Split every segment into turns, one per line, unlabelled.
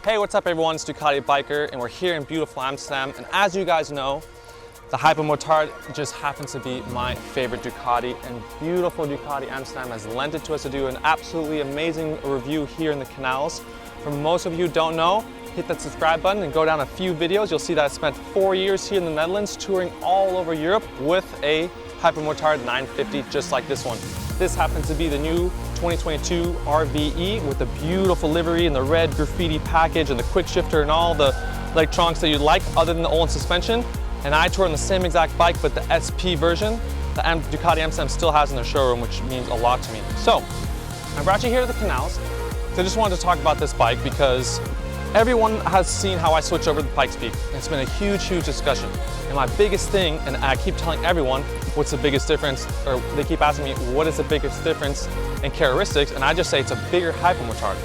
Hey, what's up everyone? It's Ducati Biker and we're here in beautiful Amsterdam. And as you guys know, the Hypermotard just happens to be my favorite Ducati, and beautiful Ducati Amsterdam has lent it to us to do an absolutely amazing review here in the canals. For most of you who don't know, hit that subscribe button and go down a few videos. You'll see that I spent 4 years here in the Netherlands touring all over Europe with a Hypermotard 950 just like this one. This happens to be the new 2022 RVE with the beautiful livery and the red graffiti package and the quick shifter and all the electronics that you'd like other than the old suspension. And I tour on the same exact bike, but the SP version that Ducati Amsterdam still has in their showroom, which means a lot to me. So I brought you here to the canals. So I just wanted to talk about this bike because everyone has seen how I switch over to the Pikes Peak. It's been a huge, huge discussion. And my biggest thing, and I keep telling everyone, what's the biggest difference? Or they keep asking me, what is the biggest difference in characteristics? And I just say it's a bigger Hypermotard.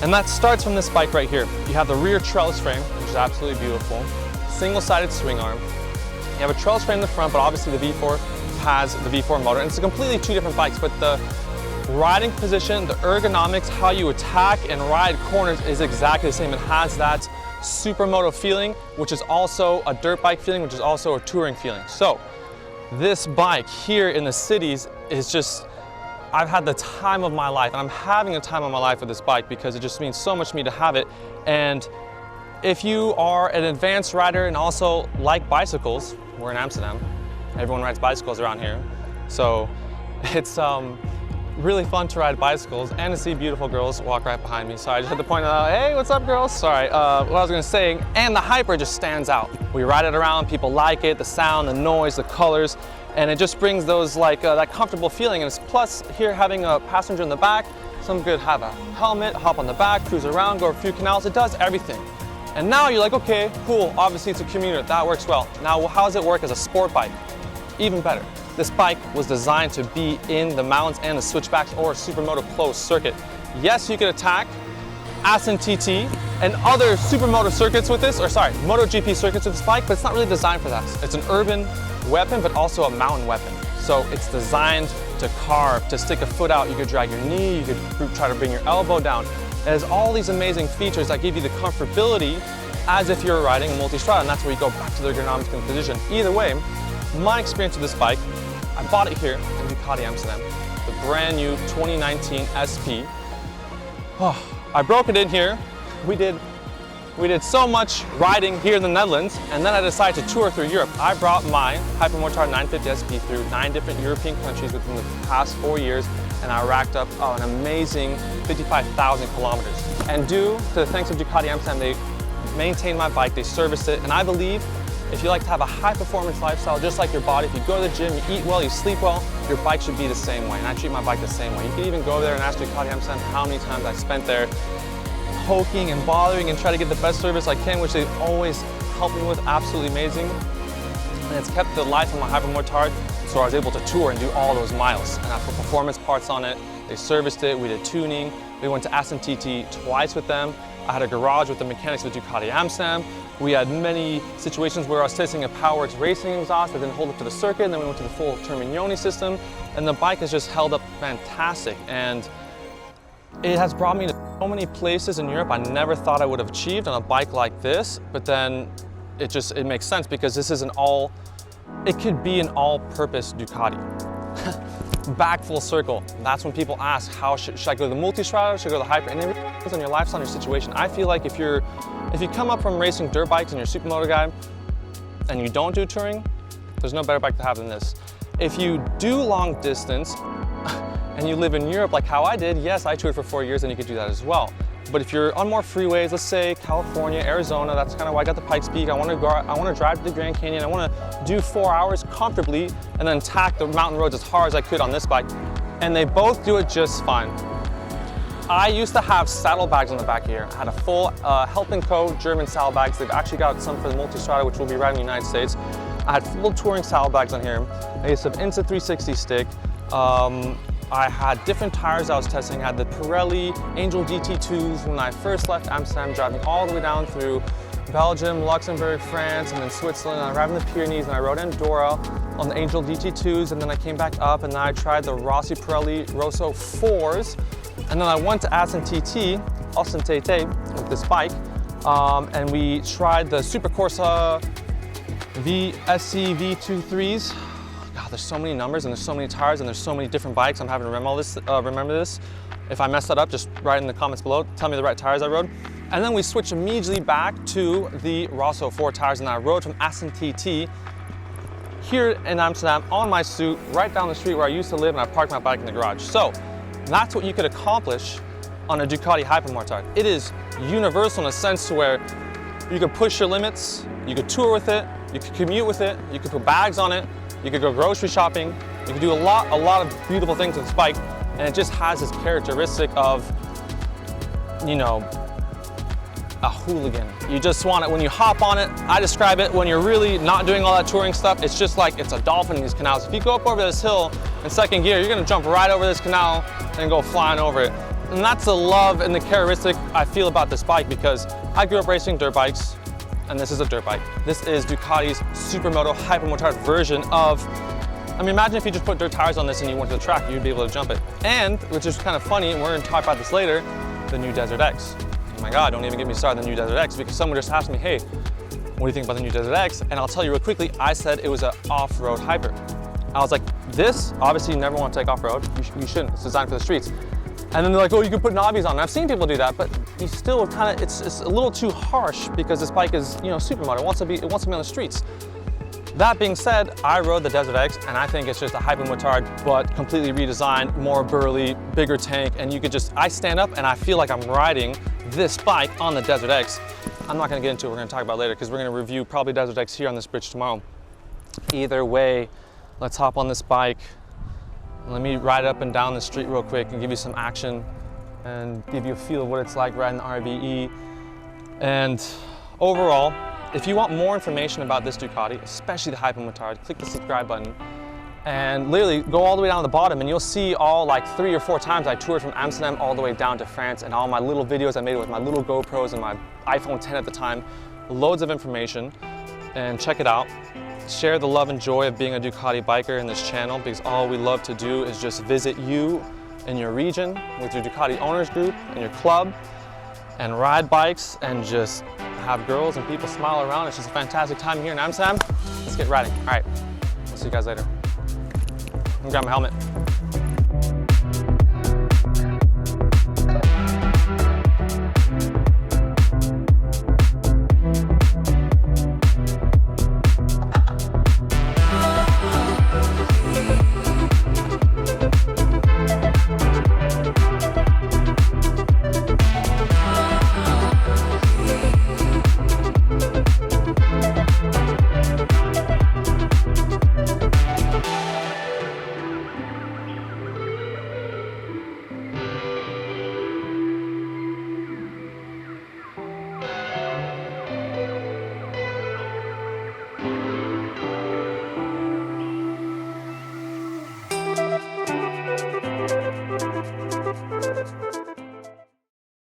And that starts from this bike right here. You have the rear trellis frame, which is absolutely beautiful. Single-sided swing arm. You have a trellis frame in the front, but obviously the V4 has the V4 motor. And it's completely two different bikes, but the riding position, the ergonomics, how you attack and ride corners is exactly the same. It has that supermoto feeling, which is also a dirt bike feeling, which is also a touring feeling. So this bike here in the cities is just, I've had the time of my life, and I'm having a time of my life with this bike because it just means so much to me to have it. And if you are an advanced rider and also like bicycles, we're in Amsterdam, everyone rides bicycles around here. So it's really fun to ride bicycles and to see beautiful girls walk right behind me. So I just had to point out, hey, what's up girls? Sorry, what I was gonna say, and the Hyper just stands out. We ride it around, people like it, the sound, the noise, the colors, and it just brings those that comfortable feeling. And it's plus here having a passenger in the back, some good have a helmet, hop on the back, cruise around, go a few canals, it does everything. And now you're like, okay, cool, obviously it's a commuter, that works well. Now how does it work as a sport bike? Even better. This bike was designed to be in the mountains and the switchbacks or a supermoto closed circuit. Yes, you could attack Aston TT and other supermoto circuits with this, or sorry, MotoGP circuits with this bike, but it's not really designed for that. It's an urban weapon, but also a mountain weapon. So it's designed to carve, to stick a foot out. You could drag your knee, you could try to bring your elbow down. It has all these amazing features that give you the comfortability as if you're riding a multi-strada, and that's where you go back to the ergonomics and position. Either way, my experience with this bike, I bought it here in Ducati Amsterdam, the brand new 2019 SP. Oh, I broke it in here. We did so much riding here in the Netherlands, and then I decided to tour through Europe. I brought my Hypermotard 950 SP through 9 different European countries within the past 4 years, and I racked up an amazing 55,000 kilometers. And due to the thanks of Ducati Amsterdam, they maintained my bike, they serviced it, and I believe if you like to have a high performance lifestyle, just like your body, if you go to the gym, you eat well, you sleep well, your bike should be the same way. And I treat my bike the same way. You can even go there and ask Ducati Amsterdam how many times I spent there poking and bothering and try to get the best service I can, which they always help me with, absolutely amazing. And it's kept the life of my Hypermotard, so I was able to tour and do all those miles. And I put performance parts on it, they serviced it, we did tuning, we went to Aston TT twice with them. I had a garage with the mechanics of Ducati Amsterdam. We had many situations where I was testing a PowerWorks racing exhaust that didn't hold up to the circuit, and then we went to the full Terminioni system, and the bike has just held up fantastic. And it has brought me to so many places in Europe I never thought I would have achieved on a bike like this, but then it makes sense because this is it could be an all-purpose Ducati. Back full circle. That's when people ask, should I go to the multi-strada, should I go to the Hyper? And it really depends on your lifestyle and your situation. I feel like if you come up from racing dirt bikes and you're a supermoto guy and you don't do touring, there's no better bike to have than this. If you do long distance and you live in Europe like how I did, yes, I toured for 4 years and you could do that as well. But if you're on more freeways, let's say California, Arizona, that's kind of why I got the Pikes Peak. I want to drive to the Grand Canyon. I want to do 4 hours comfortably and then tack the mountain roads as hard as I could on this bike. And they both do it just fine. I used to have saddlebags on the back here. I had a full Help & Co. German saddlebags. They've actually got some for the multi-strada, which we'll be riding in the United States. I had full touring saddlebags on here. I used to have Insta 360 stick. I had different tires I was testing. I had the Pirelli Angel GT2s when I first left Amsterdam, driving all the way down through Belgium, Luxembourg, France, and then Switzerland. I arrived in the Pyrenees and I rode Andorra on the Angel GT2s, and then I came back up and then I tried the Rossi Pirelli Rosso 4s, and then I went to Aston TT ostentete with this bike. And we tried the Supercorsa VSC V23s. God, there's so many numbers and there's so many tires and there's so many different bikes. I'm having to remember this. If I mess that up, just write in the comments below. Tell me the right tires I rode. And then we switched immediately back to the Rosso 4 tires, and I rode from Aston TT here in Amsterdam on my suit, right down the street where I used to live, and I parked my bike in the garage. So that's what you could accomplish on a Ducati Hypermotard. It is universal in a sense to where you could push your limits, you could tour with it, you could commute with it, you could put bags on it, you could go grocery shopping, you could do a lot of beautiful things with this bike, and it just has this characteristic of, you know, a hooligan. You just want it when you hop on it. I describe it when you're really not doing all that touring stuff. It's just like it's a dolphin in these canals. If you go up over this hill in second gear, you're gonna jump right over this canal and go flying over it. And that's the love and the characteristic I feel about this bike, because I grew up racing dirt bikes, and this is a dirt bike. This is Ducati's Supermoto Hypermotard version of, I mean, imagine if you just put dirt tires on this and you went to the track, you'd be able to jump it. And, which is kind of funny, and we're gonna talk about this later, the new Desert X. Oh my God, don't even get me started on the new Desert X, because someone just asked me, hey, what do you think about the new Desert X? And I'll tell you real quickly, I said it was an off-road hyper. I was like, this, obviously you never want to take off-road. You shouldn't, it's designed for the streets. And then they're like, oh, you can put knobbies on. And I've seen people do that, but you still kind of, it's a little too harsh, because this bike is, you know, supermoto. It wants to be on the streets. That being said, I rode the Desert X, and I think it's just a Hypermotard, but completely redesigned, more burly, bigger tank, and you could just, I stand up and I feel like I'm riding this bike on the Desert X. I'm not gonna get into it, we're gonna talk about it later, because we're gonna review probably Desert X here on this bridge tomorrow. Either way, let's hop on this bike. Let me ride up and down the street real quick and give you some action and give you a feel of what it's like riding the RVE. And overall, if you want more information about this Ducati, especially the Hypermotard, click the subscribe button and literally go all the way down to the bottom, and you'll see all like 3 or 4 times I toured from Amsterdam all the way down to France, and all my little videos I made with my little GoPros and my iPhone 10 at the time. Loads of information, and check it out. Share the love and joy of being a Ducati biker in this channel, because all we love to do is just visit you in your region with your Ducati owners group and your club, and ride bikes and just have girls and people smile around. It's just a fantastic time here in Amsterdam. Let's get riding. All right, we'll see you guys later. I'm gonna grab my helmet.